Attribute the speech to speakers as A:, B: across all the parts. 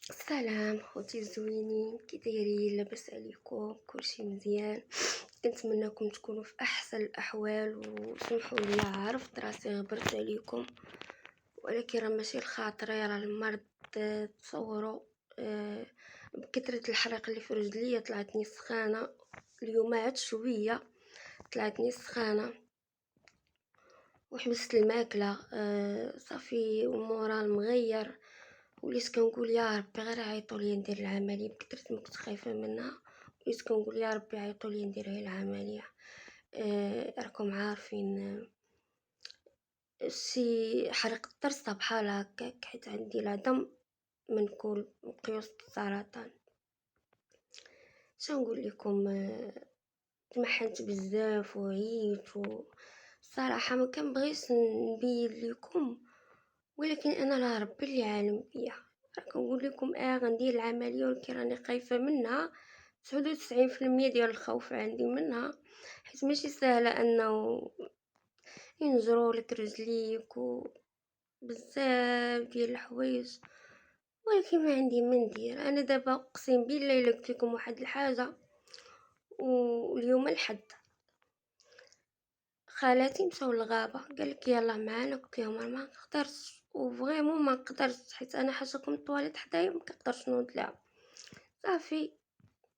A: سلام خوتي الزوينين، كي دايرين؟ لاباس عليكم؟ كلشي مزيان؟ كنتمنىكم تكونوا في احسن الاحوال. وسمحوا لي عرفت راسي غبرت عليكم، ولكن راه ماشي الخاطري، راه المرض. تصوروا بكثرة الحريق اللي في رجليا طلعتني سخانه. اليوم عاد شويه طلعتني سخانه وحبست الماكله. صافي المورال مغير. وليت كنقول يا ربي غير عيطوا لي ندير العمليه، بكثرت ما كنت خايفه منها. وليت كنقول يا ربي عيطوا لي ندير هي العمليه. راكم عارفين، شي حرق الطرسه بحال هكاك، حيت عندي العظم من كل مقيوس السرطان. شنقول لكم، تمحنت بزاف وعييت صراحه ما كنبغيش نبين لكم، ولكن انا لا ربي اللي عالم بيا. كنقول لكم غندير العمليه، ولكن راني خايفه منها. 99% ديال الخوف عندي منها، حيت ماشي سهله انه ينجروا لك رجليك بزاف ديال الحوايج. ولكن ما عندي ما ندير. انا دابا اقسم بالله الا قلت لكم واحد الحاجه، واليوم الحد خالاتي مشاو للغابه، قالك يلا معانا. قلت لهم أنا ما نقدرش، وفريمون ما نقدرش، حيت انا حاجاكم الطواليت حدايا ما كنقدرش نوض لها. صافي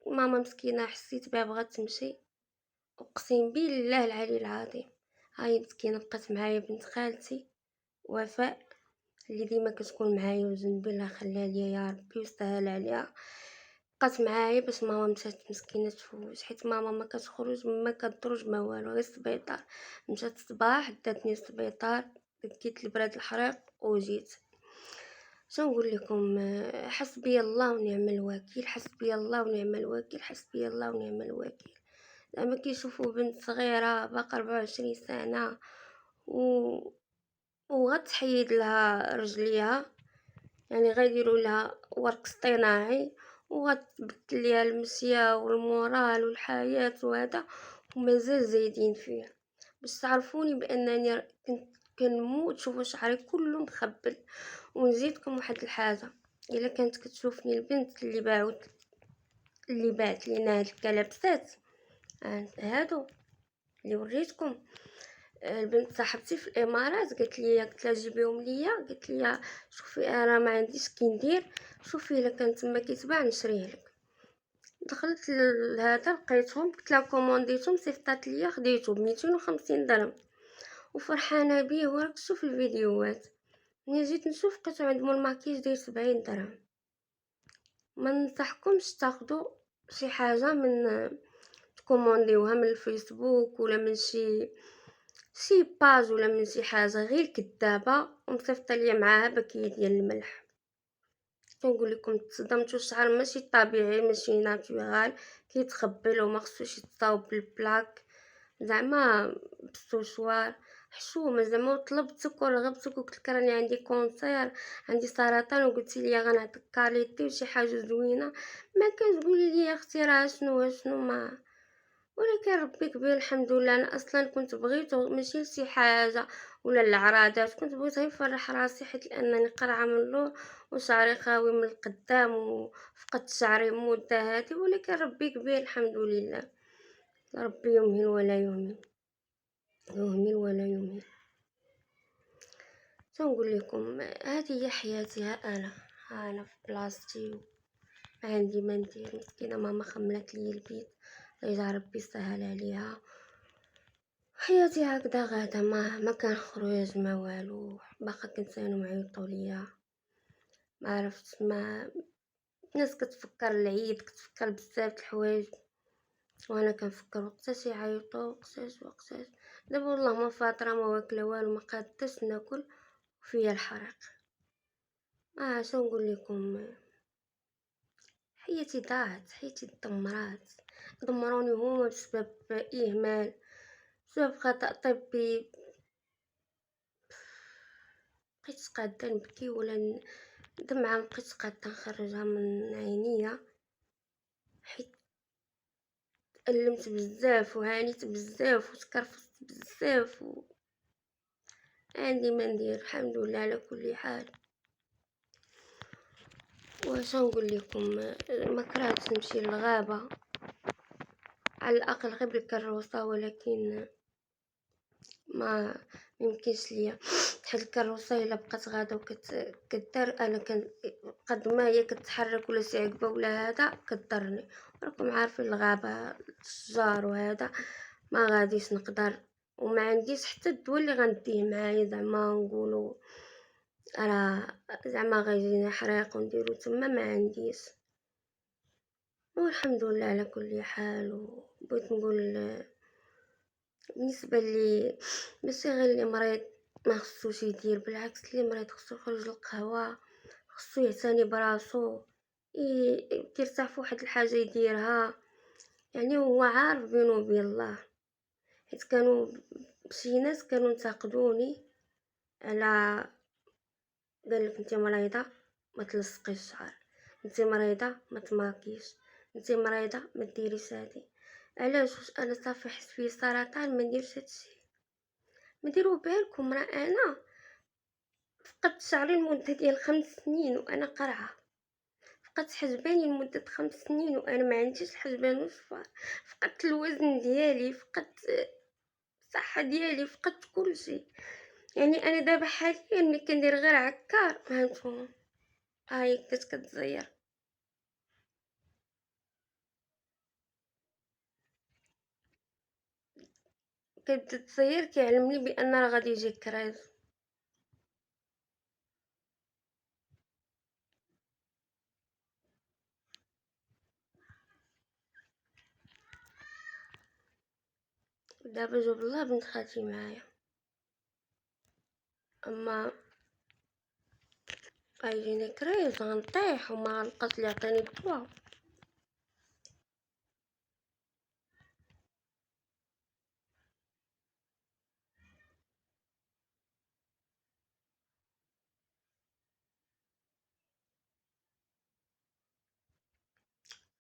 A: ماما مسكينه حسيت بها بغات تمشي، اقسم بالله العلي العظيم هاي مسكينه بقات معايا بنت خالتي وفاء، اللي ديما كتكون معايا وجنبي، الله يخليها ليا يا ربي ويسهل عليها. بقات معايا باش ماما مشات مسكينه تفوت، حيت ماما ما كتخرج ما كتدرج ما والو، غير السبيطار. مشات الصباح داتني السبيطار، دكيت البراد الحريق وجيت. شنقول لكم، حسبي الله ونعم الوكيل، حسبي الله ونعم الوكيل، حسبي الله ونعم الوكيل. زعما كيشوفوا بنت صغيره باقا 24 سنه وغتحيد لها رجليها، يعني غيديروا لها ورك اصطناعي وغتبدل ليها المشيه والمورال والحياه وهذا، ومازال زايدين فيه. باش تعرفوني بانني كنت كنموت شوفوا شعري كله مخبل. ونزيدكم واحد الحاجه، الا كانت كتشوفني البنت اللي باعت لينا هاد الكلابسات هادو اللي وريتكم، البنت صاحبتي في الامارات قلت لها جيبيهم ليا. قلت لها شوفي انا ما عنديش كي ندير، شوفي الا كان تما كيتباع نشريه لك. دخلت لهذا لقيتهم، قلت لها كومونديتهم، صيفطات ليا خديته ب 250 درهم وفرحانه بيه. وراك شوف الفيديوهات، ملي جيت نشوف لقيتو عندهم الماكياج داير 70 درهم. ما ننصحكمش تاخدوا شي حاجه من تكومونديوها من الفيسبوك ولا من شي باج ولا من شي حاجه غير كدابه ومصيفطه ليا معاها باكيه ديال الملح. كنقول لكم تصدمتوا، الشعر ماشي طبيعي، ماشي ناتورال، كيتخبل وما خصوش يتصاوب بالبلاك، زعما بالسوشوار حشومه. زعما طلبتك ورغبتك وقلت لك راني عندي كونسير، عندي سرطان، وقلتي لي غنعطيك كاليتي وشي حاجه زوينه، ما كتقولي لي يا اختي راه شنو ما. ولكن ربي كبير الحمد لله. انا اصلا كنت بغيتو ماشي لشي حاجه ولا العراضات، كنت بغيت غير نفرح راسي، حيت لانني قرعه من اللور وشعري خاوي من القدام وفقدت شعري مده هذه. ولكن ربي كبير الحمد لله. ربي يمهل ولا يهمل، يهمل ولا يمهل. تنقول لكم هذه هي حياتي. انا في بلاصتي ما عندي ما ندير. مسكينه ماما خملت لي البيت، يا ربي يسهل عليها. حياتي هكذا غادا، ما كان خروج ما والو، باقا كنسانو معيطوا ليا. ما عرفت، ما الناس كتفكر العيد، كتفكر بزاف د الحوايج، وانا كنفكر وقتاش يعيطوا وقتاش. دابا والله ما فاطره ما واكله والو، ما قادتش ناكل وفيا الحريق. شنو نقول لكم، حياتي ضاعت، حياتي دمرات، دمروني هما بسبب اهمال، بسبب خطأ طبي. بقيت قاده نبكي ولا دمعه، مبقيتش قاده نخرجها من عينيا، حيت ألمت بزاف وعانيت بزاف وتكرفست بزاف عندي ما ندير. الحمد لله على كل حال. واش نقول لكم، ما كرهتش نمشي للغابة، على الأقل غير بالكروسة، ولكن ما يمكنش ليا، حيت الكروسه الا بقات غادا كدار انا قد ما هي كتحرك ولا شي عقبه ولا هذا كضرني. راكم عارفين الغابه الشجار وهذا ما غاديش نقدر، وما عنديش حتى الدواء اللي غنديه معايا زعما نقولوا راه زعما غيجيني حريق ونديرو تما، ما عنديش. والحمد لله على كل حال. وبغيت نقول بالنسبه لي ماشي غير اللي مريض ما خصوش يدير، بالعكس اللي مريض خصو يخرج للقهوه، خصو يعتني براسو، يرتاح في واحد الحاجه يديرها، يعني هو عارف بينه وبين الله. حيت كانوا شي ناس كانوا انتقدوني على قالك انت مريضه ما تلصقيش الشعر، انت مريضه ما تماكيش، انت مريضه ما ديريش هادي. علاش؟ واش انا صافي حس فيه سرطان ما نديرش هادشي؟ ما ديروا بالكم، راه انا فقدت شعري لمده ديال 5 سنين وانا قرعه، فقدت حجباني لمده 5 سنين وانا ما عنديش الحجبان والصفار، فقدت الوزن ديالي، فقدت الصحه ديالي، فقدت كل شيء. يعني انا دابا حاليا ملي كندير غير عكار هانتوما هاي بدات كتزير، كتبدا تزير كيعلمني بان راه غادي يجي كراز. دابا جاب الله بنت خالتي معايا، اما غيجيني كراز غنطيح وما غنلقاش اللي يعطيني الدواء.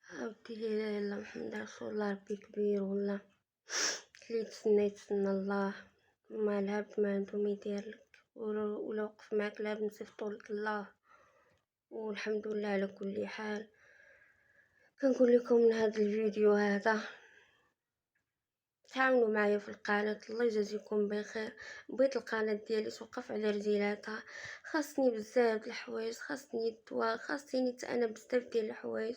A: عاودتي لي لا اله محمد رسول الله، ربي كبير والله، اللي يتسنى الله، ما العبد ما عنده ما يديرلك، ولا وقف معاك العبد نصيفطولك الله. والحمد لله على كل حال. كنقول لكم من هذا الفيديو هذا تعاونوا معايا في القناه، الله يجازيكم بخير. بغيت القناه ديالي توقف على رجيلاتها، خاصني بزاف د الحوايج، خاصني الدواء، خاصني حتى انا بزاف ديال الحوايج.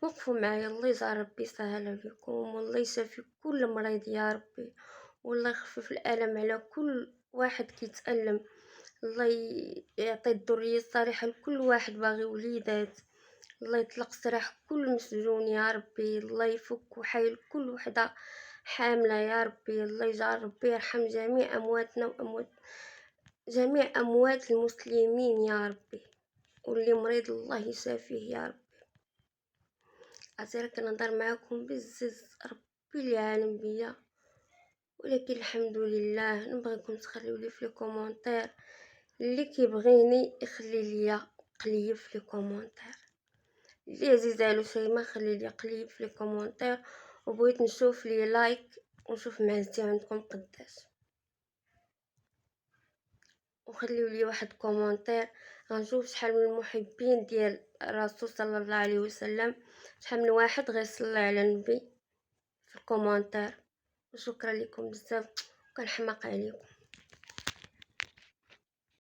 A: وقفوا معايا، الله يجعل ربي يسهل عليكم، والله يشافي كل مريض يا ربي، والله يخفف الالم على كل واحد كيتالم، الله يعطي الذريه الصالحه لكل واحد باغي وليدات، الله يطلق سراح كل مسجون يا ربي، الله يفك وحيل كل وحده حامله يا ربي، الله يجعل ربي يرحم جميع امواتنا واموات جميع اموات المسلمين يا ربي، واللي مريض الله يشافيه يا ربي. عسير كنهضر معاكم بزز، ربي اللي عالم بيا، ولكن الحمد لله. نبغيكم تخليو لي في الكومونتير اللي كيبغيني يخلي ليا قليب في الكومونتير، اللي عزيز على شيماء خلي لي قليب في الكومونتير، وبغيت نشوف لي لايك ونشوف معزتي عندكم قداش، وخليو لي واحد كومونتير غنشوف شحال من المحبين ديال الرسول صلى الله عليه وسلم، شحال من واحد غيصلي على النبي في الكومونتير. وشكرا لكم بزاف، وكنحماق عليكم.